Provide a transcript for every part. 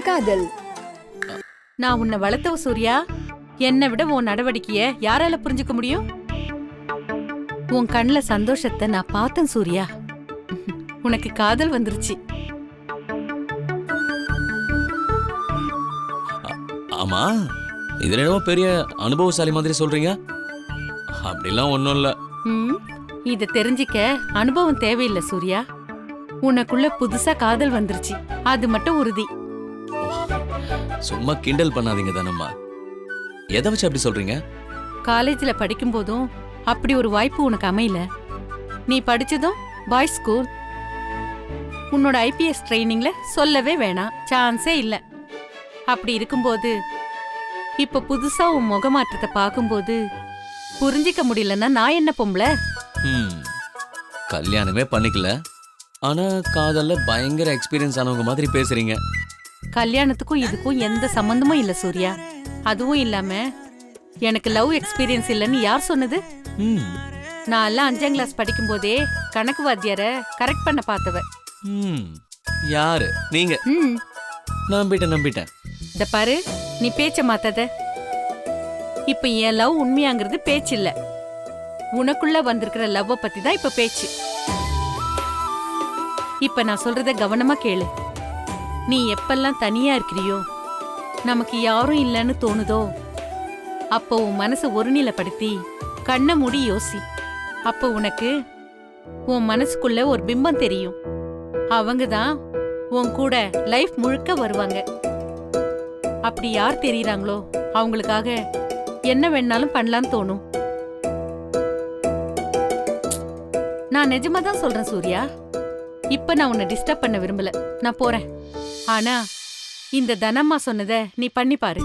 காதல். நான் உன்னை வளர்த்தவ சூர்யா. என்னை விட உன் நடவடிக்கைய யாரால புரிஞ்சுக்க முடியும்? உன் கண்ணுல சந்தோஷத்தை நான் பார்த்தேன் சூர்யா. உனக்கு காதல் வந்துருச்சு. ஆமா, இது என்னமோ பெரிய அனுபவசாலி மாதிரி சொல்றீங்க. அப்படிலாம் ஒண்ணும் இல்ல. இத தெரிஞ்சிக்க அனுபவம் தேவையில்லை சூர்யா. உனக்குள்ள புதுசா காதல் வந்துருச்சு, அது மட்டும் உறுதி. சும்மா கிண்டல் பண்ணாதீங்க தானம்மா. எதை வச்சு அப்படி சொல்றீங்க? காலேஜ்ல படிக்கும் போதும் அப்படி ஒரு வாய்ப்பு உனக்கு அமையல. நீ படிச்சதும் பாய்ஸ் ஸ்கூல். உன்னோட ஐபிஎஸ் ட்ரைனிங்ல சொல்லவே வேணாம், சான்ஸே இல்ல. அப்படி இருக்கும்போது இப்ப புதுசா உன் முகமாற்றத்தை பார்க்கும்போது புரிஞ்சிக்க முடியலன்னா நான் என்ன பொம்பளை? கல்யாணமே பண்ணிக்கல, ஆனா காதல்ல பயங்கர எக்ஸ்பீரியன்ஸ் ஆனவங்க மாதிரி பேசுறீங்க. கல்யாணத்துக்கும் இதுக்கும் எந்த சம்பந்தமும் இல்ல சூர்யா. அதுவும் இல்லாம எனக்கு லவ் எக்ஸ்பீரியன்ஸ் இல்லைன்னு யார் சொன்னது? நான் எல்லாம் 5ஆம் கிளாஸ் படிக்கும் போதே கணக்கு வாத்தியார கரெக்ட் பண்ண பார்த்தவ. யாரு நீங்க? நம்பிட்டேன். இத பாரு, நீ பேச்ச மாத்தாத. இப்ப என் லவ் உண்மையாங்கிறது பேச்சு இல்ல, உனக்குள்ள வந்திருக்கிற லவ்வ பத்தி தான் இப்ப பேச்சு. இப்ப நான் சொல்றத கவனமா கேளு. நீ எப்பெல்லாம் தனியா இருக்கிறியோ, நமக்கு யாரும் இல்லைன்னு தோணுதோ, அப்போ உன் மனசை ஒருநிலைப்படுத்தி கண்ணை மூடி யோசி. அப்போ உனக்கு உன் மனசுக்குள்ள ஒரு பிம்பம் தெரியும். அவங்க தான் உன் கூட லைஃப் முழுக்க வருவாங்க. அப்படி யார் தெரியறாங்களோ அவங்களுக்காக என்ன வேணாலும் பண்ணலான்னு தோணும். நான் நிஜமா தான் சொல்றேன் சூர்யா. இப்ப நான் உன்னை டிஸ்டர்ப் பண்ண விரும்பல, நான் போறேன். ஆனா இந்த தனம்மா சொன்னத நீ பண்ணி பாரு.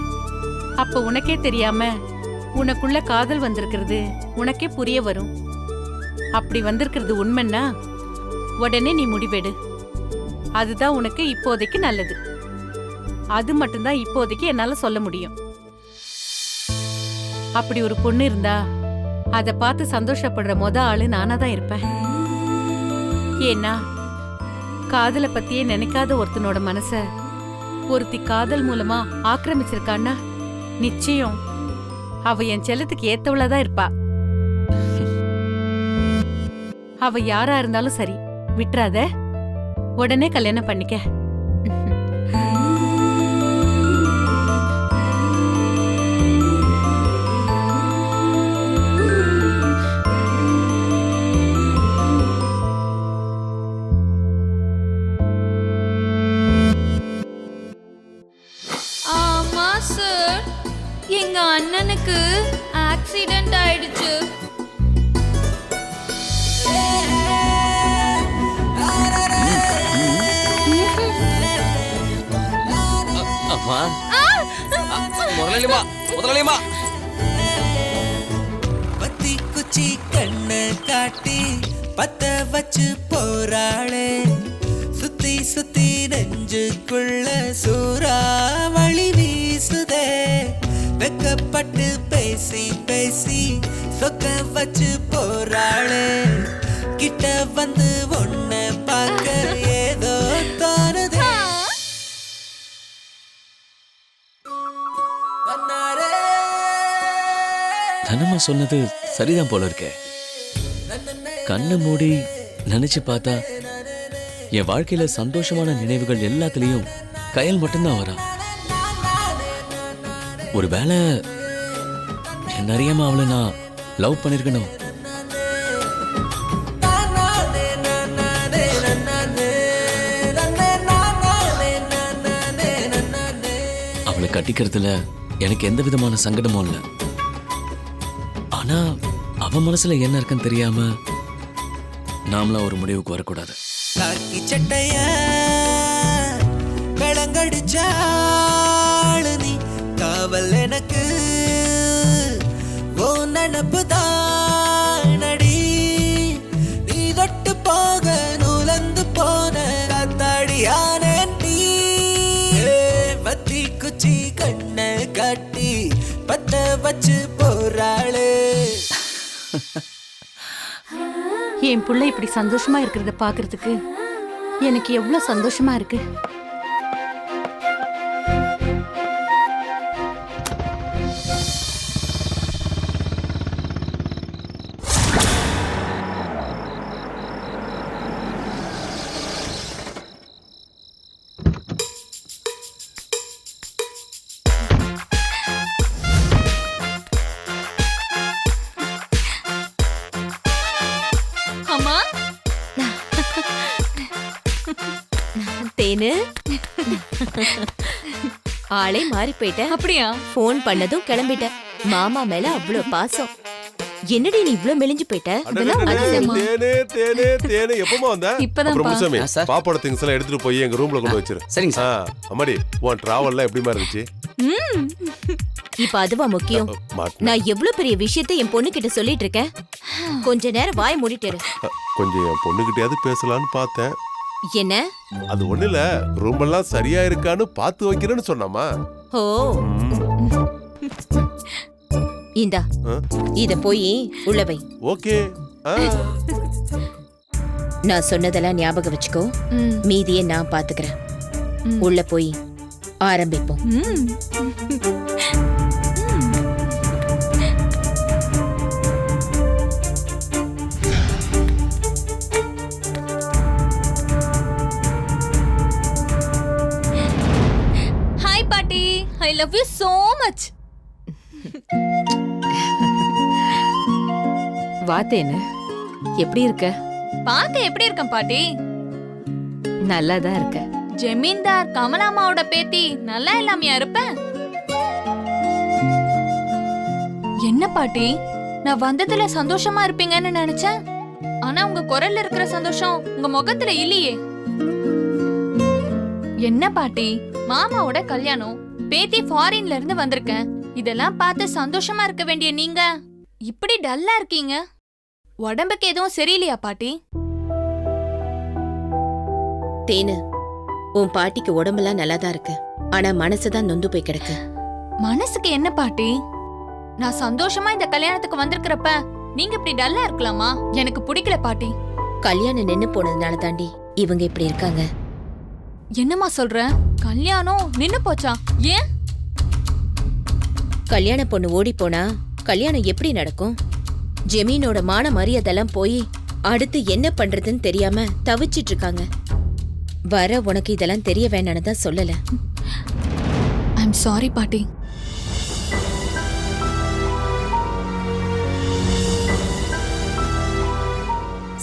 அப்ப உனக்கே தெரியாம உனக்குள்ள காதல் வந்திருக்கிறது உனக்கே புரிய வரும். அப்படி வந்திருக்கிறது உண்மைன்னா உடனே நீ முடிவெடு. அதுதான் உனக்கு இப்போதைக்கு நல்லது. அது மட்டும்தான் இப்போதைக்கு என்னால சொல்ல முடியும். அப்படி ஒரு பொண்ணு இருந்தா அத பார்த்து சந்தோஷப்படுற ஆளு நானா தான் இருப்பேன். ஏன்னா காதலை பத்தியே நினைக்காத ஒருத்தனோட மனச ஒருத்தி காதல் மூலமா ஆக்கிரமிச்சிருக்கான்னா நிச்சயம் அவ என் செல்லத்துக்கு ஏத்தவளதான் இருப்பா. அவ யாரா இருந்தாலும் சரி, விட்டுறாத. உடனே கல்யாணம் பண்ணிக்க. எங்க அண்ணனுக்கு ஆக்சிடென்ட் ஆயிடுச்சு. பத்தி குச்சி கண்ணு காட்டி பத்த வச்சு போறாளே, சுத்தி சுத்தி நெஞ்சுக்குள்ள சூறாவளி வீசுதே. வெக்கப்பட்டு பேசி பேசி சொக்க வச்சு போறாளே, கிட்ட வந்து ஒன்ன பார்க்க ஏதோ தோணுது. தனமா சொன்னது சரிதான் போல இருக்கே. கண்ணை மூடி நினைச்சு பார்த்தா என் வாழ்க்கையில சந்தோஷமான நினைவுகள் எல்லாத்துலயும் கயல் மட்டும்தான் வரா. ஒருவேளை என்ன அறியாம அவளை நான் லவ் பண்ணிருக்கணும். அவளை கட்டிக்கிறதுல எனக்கு எந்த விதமான சங்கடமும் இல்லை. ஆனா அவ மனசுல என்ன இருக்குன்னு தெரியாம நாமளா ஒரு முடிவுக்கு வரக்கூடாது. காக்கி சட்டைய விளங்கடிச்சாளு நீ, காவல் எனக்கு ஓ நினப்பு தானடி. நீ தொட்டு போக நூலந்து போன காத்தாடியான நீ, வத்தி குச்சி கண்ணை காட்டி பத்த வச்சு போறாளே. என் புள்ள இப்படி சந்தோஷமா இருக்கிறத பாக்குறதுக்கு எனக்கு எவ்வளவு சந்தோஷமா இருக்கு. தேனு ஆளே மாறி போயிட்ட. அப்படியா? போன் பண்ணதும் கிளம்பிட்ட. மாமா மேல அவ்வளவு பாசம். என்னடி நீ இவ்ளோ மெலிஞ்சு போயிட்ட? தேனே தேனே தேனே எப்பமா வந்த? இப்பதான் அப்புறம் முனுசாமி, சார். பாப்பாவோட திங்ஸ் எல்லாம் எடுத்துட்டு போய் எங்க ரூம்ல கொண்டு வச்சிரு. சரிங்க சார். அம்மாடி, உன் டிராவல்லாம் எப்படிமா இருந்துச்சு? இப்ப அதுவா முக்கியம்? மாட்டினேன். நான் எவ்வளவு பெரிய விஷயத்தை என் பொண்ணு கிட்ட சொல்லிட்டு இருக்கேன். கொஞ்ச நேரம் வாய் மூடிட்டு இரு. கொஞ்சம் என் பொண்ணுகிட்டயாவது பேசலாம்னு பார்த்தேன். என்ன? அது ஒண்ணு இல்ல, ரூம் எல்லாம் சரியா இருக்கான்னு பார்த்து வைக்கிறேன்னு சொன்னாமா. ஓ, இந்தா இத போய் உள்ள வை. ஓகே. நான் சொன்னதெல்லாம் ஞாபகம் வச்சுக்கோ. மீதியை நான் பாத்துக்கிறேன். உள்ள போய் ஆரம்பிப்போம். ஹாய் பாட்டி, I love you so much. வாத்தேன்னு எப்படி இருக்க? பார்க்க எப்படி இருக்கேன் பாட்டி? நல்லாதான் இருக்க. ஜமீன்தார் கமலாமாவோட பேத்தி நல்லா இல்லாமையா இருப்பேன்? என்ன பாட்டி, நான் வந்ததுல சந்தோஷமா இருப்பீங்கன்னு நினைச்சேன். ஆனா உங்க குரல்ல இருக்கிற சந்தோஷம் உங்க முகத்துல இல்லையே. என்ன பாட்டி, மாமாவோட கல்யாணம், பேத்தி ஃபாரின்ல இருந்து வந்திருக்கேன், இதெல்லாம் பார்த்து சந்தோஷமா இருக்க வேண்டிய நீங்க இப்படி டல்லா இருக்கீங்க. உடம்புக்கு எதுவும் சரியில்லையா பாட்டி? தேனு, உன் பாட்டிக்கு உடம்பெல்லாம் நல்லாதான் இருக்கு. ஆனா மனசுதான் நொந்து போய் கிடக்கு. மனசுக்கு என்ன பாட்டி? நான் சந்தோஷமா இந்த கல்யாணத்துக்கு வந்திருக்கிறப்ப நீங்க இப்படி டல்லா இருக்கலாமா? எனக்கு பிடிக்கல பாட்டி. கல்யாணம் நின்னு போனதுனால தாண்டி இவங்க இப்படி இருக்காங்க. என்னம்மா சொல்ற? கல்யாணம் நின்னு போச்சா? ஏன்? கல்யாண பொண்ணு ஓடி போனா கல்யாணம் எப்படி நடக்கும்? ஜெமீனோட மான மரியாதைலாம் போய் அடுத்து என்ன பண்றதுன்னு தெரியாம தவிச்சிட்டு இருக்காங்க. வர உனக்கு இதெல்லாம் தெரிய வேணான்னு தான் சொல்லல. ஐம் சாரி பாட்டி.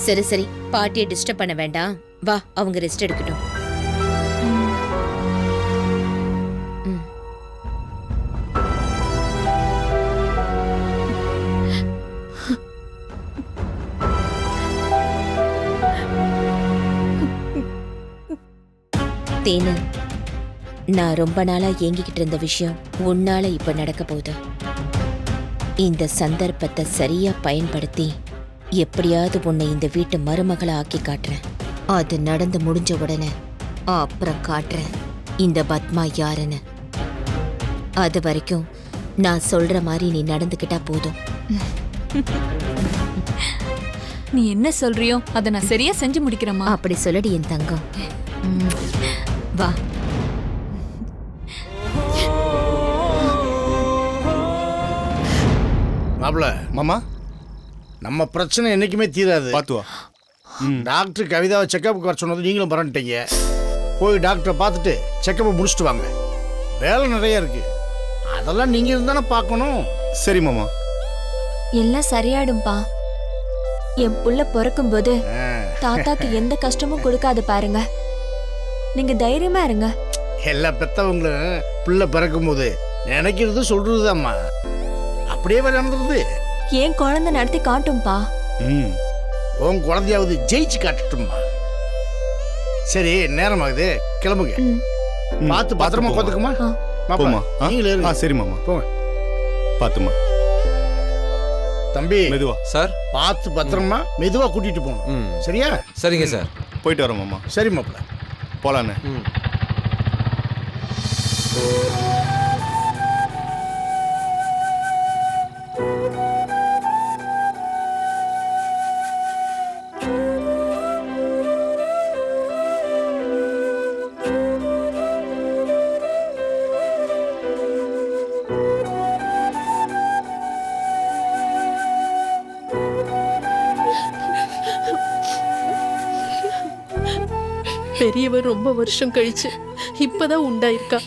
சரி சரி, பாட்டியை டிஸ்டர்ப் பண்ண வேண்டாம். வா, அவங்க ரெஸ்ட் எடுக்கட்டும். தேனு, நான் ரொம்ப நாளா ஏங்கிக்கிட்டு இருந்த விஷயம் உன்னால இப்ப நடக்க போகுது. இந்த சந்தர்ப்பத்தை சரியா பயன்படுத்தி எப்படியாவது உன்னை இந்த வீட்டு மருமகளை ஆக்கி காட்டுறேன். அது நடந்து முடிஞ்ச உடனே அப்புறம் காட்டுறேன் இந்த பத்மா யாருன்னு. அது வரைக்கும் நான் சொல்ற மாதிரி நீ நடந்துக்கிட்டா போதும். நீ என்ன சொல்றியோ அதை நான் சரியா செஞ்சு முடிக்கிறேம்மா. அப்படி சொல்லடி என் தங்கம். வா. மாப்ள, மாமா நம்ம பிரச்சனை என்னைக்குமே தீராது. பாத்துவா. டாக்டர் கவிதாவை செக்கப்புக்கு வர சொன்னது நீங்களும் பரண்டிட்டீங்க. போய் டாக்டரை பார்த்துட்டு செக்கப்பை முடிச்சுட்டு வாங்க. வேலை நிறைய இருக்கு, அதெல்லாம் நீங்க இருந்தானே பார்க்கணும். சரி மாமா. எல்லாம் சரியாயிடும்பா. என் புள்ள பிறக்கும்போது தாத்தாக்கு எந்த கஷ்டமும் கொடுக்காது பாருங்க. நீங்க தைரியமா இருங்க. எல்லா பெத்தவங்களும் பிள்ளை பிறக்கும் போது நினைக்கிறது சொல்றதுதாம்மா. அப்படியே நடந்துருது. ஏன் குழந்தை நடத்தி காட்டும்பா. உன் குழந்தையாவது ஜெயிச்சு காட்டுட்டும்மா. சரி, நேரமாகுது, கிளம்புங்க. பார்த்து பத்திரமா பார்த்துக்குமா. போமா. நீங்களே சரி மாமா, போங்க. பாத்துமா. தம்பி, மெதுவா. சார், பார்த்து பத்திரமா மெதுவா கூட்டிட்டு போகணும். சரியா? சரிங்க சார். போயிட்டு வரோம் மாமா. சரி மாப்பிள்ள, போலான்னு. பெரியவ ரொம்ப வருஷம் கழிச்சு இப்பதான் உண்டாயிருக்கா.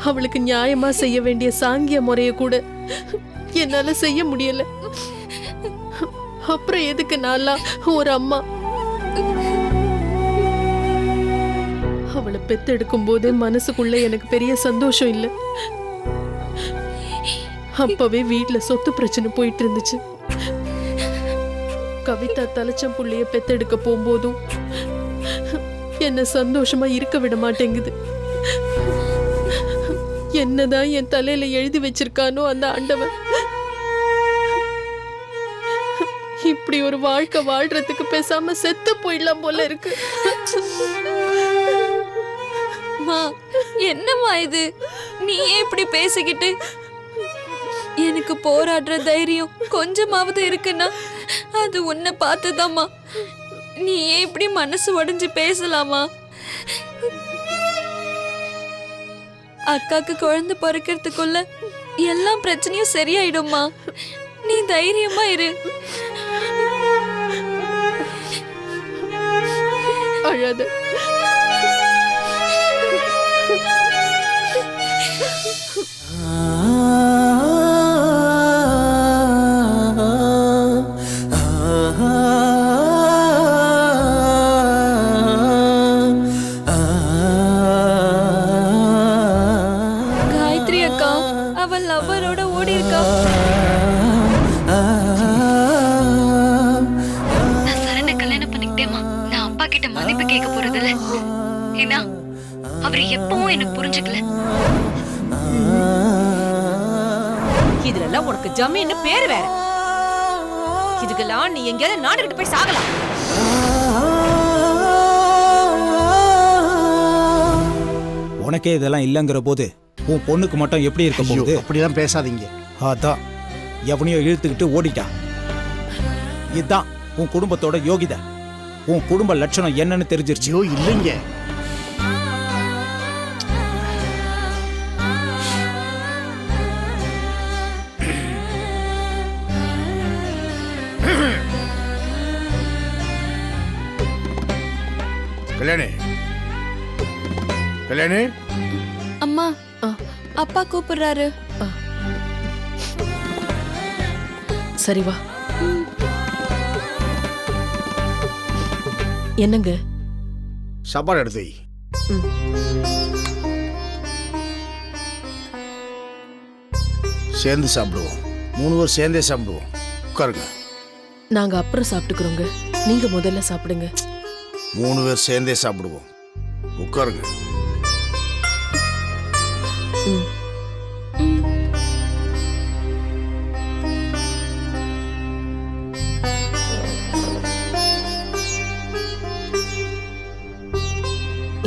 அவளுக்கு நியாயமா செய்ய வேண்டிய சாங்கிய முறைய கூட என்னால செய்ய முடியல. அப்புறம் எதுக்கு நான்லாம் ஒரு அம்மா? அவளை பெத்தெடுக்கும் போதே மனசுக்குள்ள எனக்கு பெரிய சந்தோஷம் இல்லை. அப்பவே வீட்டுல சொத்து பிரச்சனை போயிட்டு இருந்துச்சு. கவிதா தலைச்சம் புள்ளைய பெத்தெடுக்க போகும்போதும் என்ன சந்தோஷமா இருக்க விட மாட்டேங்குது. என்னதான் என் தலையில எழுதி வச்சிருக்கானோ அந்த ஆண்டவன், இப்படி ஒரு வாழ்க்கை வாழ்றதுக்கு பேசாம செத்து போயிடலாம் போல இருக்கு. என்னம்மா இது, நீயே இப்படி பேசிக்கிட்டு? எனக்கு போராடுற தைரியம் கொஞ்சமாவது இருக்குன்னா அது உன்னை பார்த்துதாம்மா. நீயே இப்படி மனசு உடைஞ்சு பேசலாமா? அக்காக்கு குழந்தை பிறக்கிறதுக்குள்ள எல்லா பிரச்சனையும் சரியாயிடும்மா. நீ தைரியமா இரு. அழாத. காயத்ரி அக்கா அவள் லவ்வரோட ஓடி இருக்கா. நான் சரண கல்யாணம் பண்ணிக்கிட்டேமா. நான் அப்பா கிட்ட மன்னிப்பு கேட்க போறது இல்ல. ஏன்னா அவர் எப்பவும் என்ன புரிஞ்சுக்கல. இதுல உனக்கு ஜமீன் பேரு வேற. இதுக்கெல்லாம் நீ எங்கேயாவது நாடுகிட்டு போய் சாகலாம். உனக்கே இதெல்லாம் இல்லைங்கிற போது உன் பொண்ணுக்கு மட்டும் எப்படி இருக்க போகுது? அப்படிலாம் பேசாதீங்க. அதான் எவனையோ இழுத்துக்கிட்டு ஓடிட்டான். இதுதான் உன் குடும்பத்தோட யோகிதை. உன் குடும்ப லட்சணம் என்னன்னு தெரிஞ்சிருச்சு. ஐயோ இல்லைங்க. கல்யாணி, கல்யாணி. அம்மா, அப்பா கூப்பிடுறாரு. சரி வா. என்னங்க? சாப்பாடு எடுத்து வை. சேர்ந்து சாப்பிடுவோம். 3 பேர் சேர்ந்தே சாப்பிடுவோம். உட்காருங்க. நாங்க அப்புறம் சாப்பிட்டுக்கிறோங்க, நீங்க முதல்ல சாப்பிடுங்க. 3 பேர் சேர்ந்தே சாப்பிடுவோம். உட்காருங்க.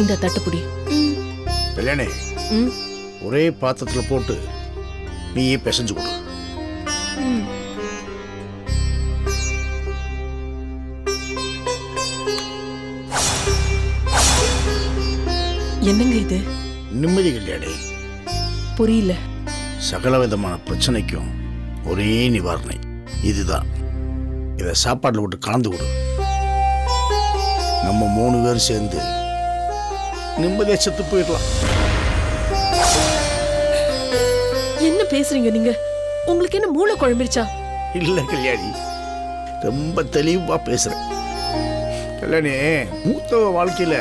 இந்த தட்டுப்புடி. கல்யாணி, ஒரே பாத்திரத்துல போட்டு நீயே பிசைஞ்சு கொடு. என்னங்க இது? நிம்மதி கல்யாணி. புரியல. சகல விதமான பிரச்சனைக்கும் ஒரே நிவாரணை இதுதான். இதை சாப்பாட்டில் விட்டு கலந்து கொடு. நம்ம 3 பேர் சேர்ந்து நிம்மதியா செத்து போயிடலாம். என்ன பேசுறீங்க நீங்க? உங்களுக்கு என்ன மூளை குழம்பிருச்சா? இல்ல கல்யாணி, ரொம்ப தெளிவா பேசுறேன். கல்யாணி, மூத்தவ வாழ்க்கையில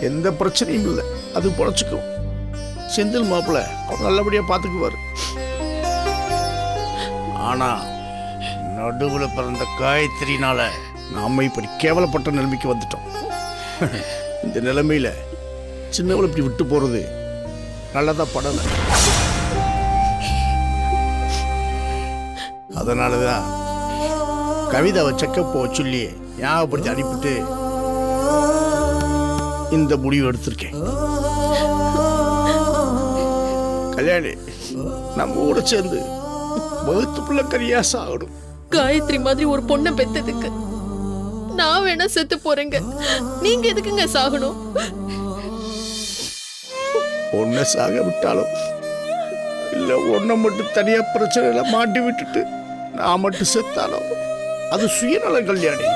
எந்த பிரச்சனையும் இல்லை, அது பொழைச்சுக்கும். செந்தில் மாப்பிள்ள அவர் நல்லபடியா பாத்துக்குவாரு. ஆனா நடுவுல பிறந்த காயத்ரினால நாம இப்படி கேவலப்பட்ட நிலைமைக்கு வந்துட்டோம். இந்த நிலைமையில சின்னவளை இப்படி விட்டு போறது நல்லதா படல. அதனாலதான் கவிதாவை செக்கப் போக சொல்லி ஞாபகப்படுத்தி அனுப்பிட்டு இந்த முடிவு எடுத்திருக்கேன். கல்யாணி, நம்ம கூட சேர்ந்து வகுத்து புள்ள கரியா சாகணும். காயத்ரி மாதிரி ஒரு பொண்ணை பெத்ததுக்கு நான் வேணா செத்து போறேங்க. நீங்க எதுக்குங்க சாகணும்? ஒன்ன சாக விட்டாலும் இல்ல ஒன்ன மட்டும் தனியா பிரச்சனையில மாட்டி விட்டுட்டு நான் மட்டும் செத்தாலும் அது சுயநலம் கல்யாணி.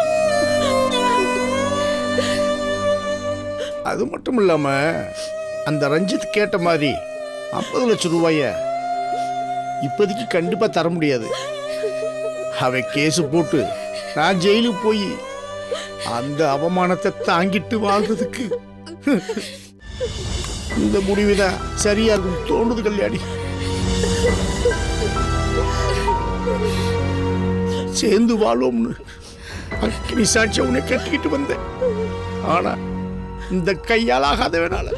அது மட்டும் இல்லாம அந்த ரஞ்சித் கேட்ட மாதிரி 50 லட்சம் ரூபாய இப்போதைக்கு கண்டிப்பா தர முடியாது. அவ கேஸ் போட்டு நான் ஜெயிலுக்கு போய் அந்த அவமானத்தை தாங்கிட்டு வாழ்றதுக்கு இந்த முடிவுதான் சரியா இருக்கும் தோணுது கல்யாணி. சேர்ந்து வாழும்னு அக்கினி சாட்சிய உன்னை கட்டிக்கிட்டு வந்தேன். ஆனா இந்த கையால் ஆகாத வேணால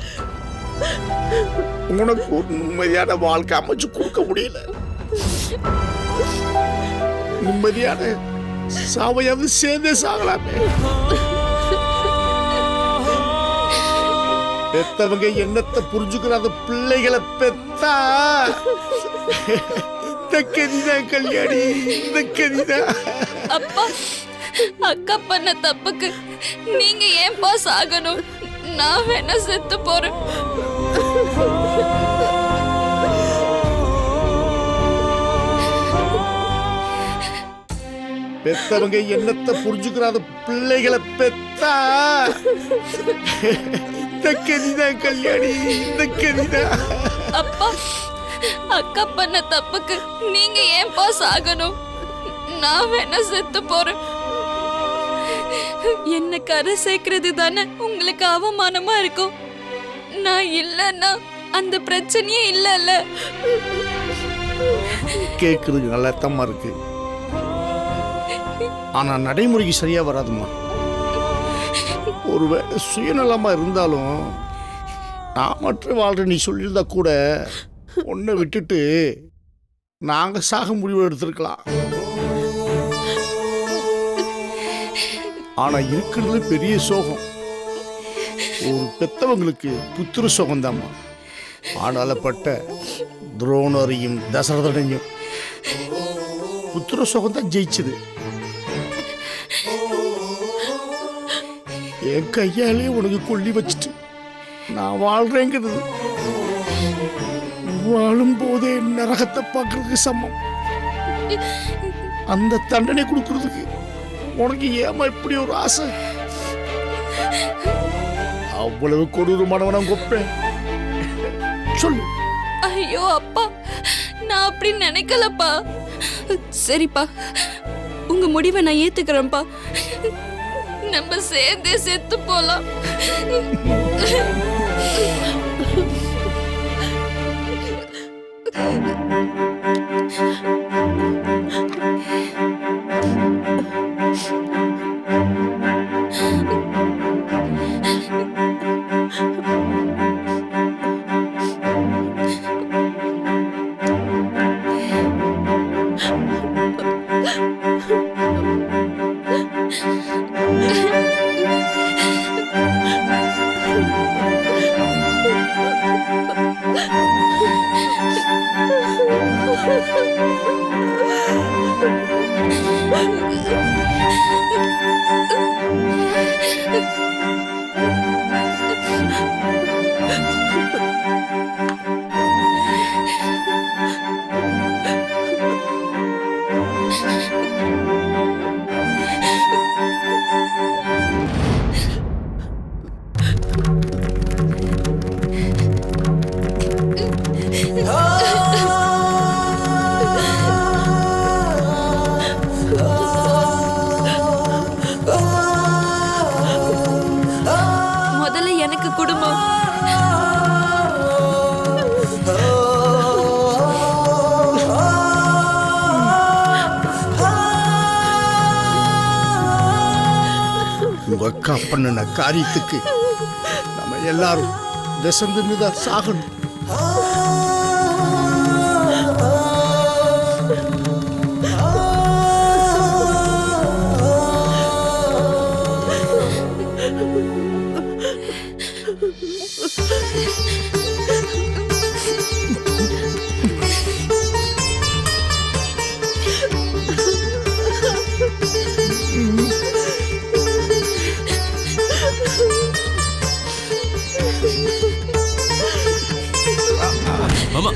உனக்கு ஒரு நிம்மதியான வாழ்க்கை அமைச்சு கொடுக்க முடியல. நிம்மதியான சாவையாவது சேர்ந்தே சாகலாமே. பெத்தவங்க எண்ணத்தை புரிஞ்சுக்கிற அந்த பிள்ளைகளை பெத்தா இந்த கதிதான் கல்யாணி, இந்த கதிதான். அப்பா, அக்கா பண்ண தப்புக்கு நீங்க ஏன்பா சாகணும்? நான் வேணா செத்து போறேன். பெத்தவங்க எண்ணத்தை புரிஞ்சுக்கிற அந்த பிள்ளைகளை பெத்தா இந்த கதிதான் கல்யாணி, இந்த கதிதான். அப்பா, அக்கா பண்ண தப்புக்கு நீங்க ஏன்பா சாகணும்? நான் வேணா செத்து போறேன். என்ன கரை சேர்க்கறது தானே உங்களுக்கு அவமானமா இருக்கும். நான் இல்லன்னா அந்த பிரச்சனையே இல்லல்ல. கேக்குறது நல்லத்தமா இருக்கு, ஆனா நடைமுறைக்கு சரியா வராதுமா. ஒருவேளை சுயநலமா இருந்தாலும் நான் மட்டும் வாழ்ற நீ சொல்லியிருந்தா கூட உன்னை விட்டுட்டு நாங்க சாக முடிவு எடுத்திருக்கலாம். ஆனா இருக்கிறது பெரிய சோகம். ஒரு பெத்தவங்களுக்கு புத்திர சோகம்தாம்மா. ஆனாலப்பட்ட துரோணரையும் தசரதனையும் புத்திர சோகம் தான் ஜெயிச்சது. என் கையாலே உனக்கு கொல்லி வச்சுட்டு நான் வாழ்றேங்கிறது வாழும் போதே நரகத்தை பார்க்கறதுக்கு சமம். அந்த தண்டனை கொடுக்கறதுக்கு உனக்கு ஏமா இப்படி ஒரு ஆசை? அவ்வளவு கொடூரமானவன கொப்பேன் சொல்லு. ஐயோ அப்பா, நான் அப்படி நினைக்கலப்பா. சரிப்பா, உங்க முடிவை நான் ஏத்துக்கிறேன்ப்பா. நம்ம சேர்ந்தே செத்து போலாம். முதல்ல எனக்கு குடும்பம். உங்க அக்கா பண்ணின காரியத்துக்கு நம்ம எல்லாரும் விசந்துதான் சாகணும். மாமா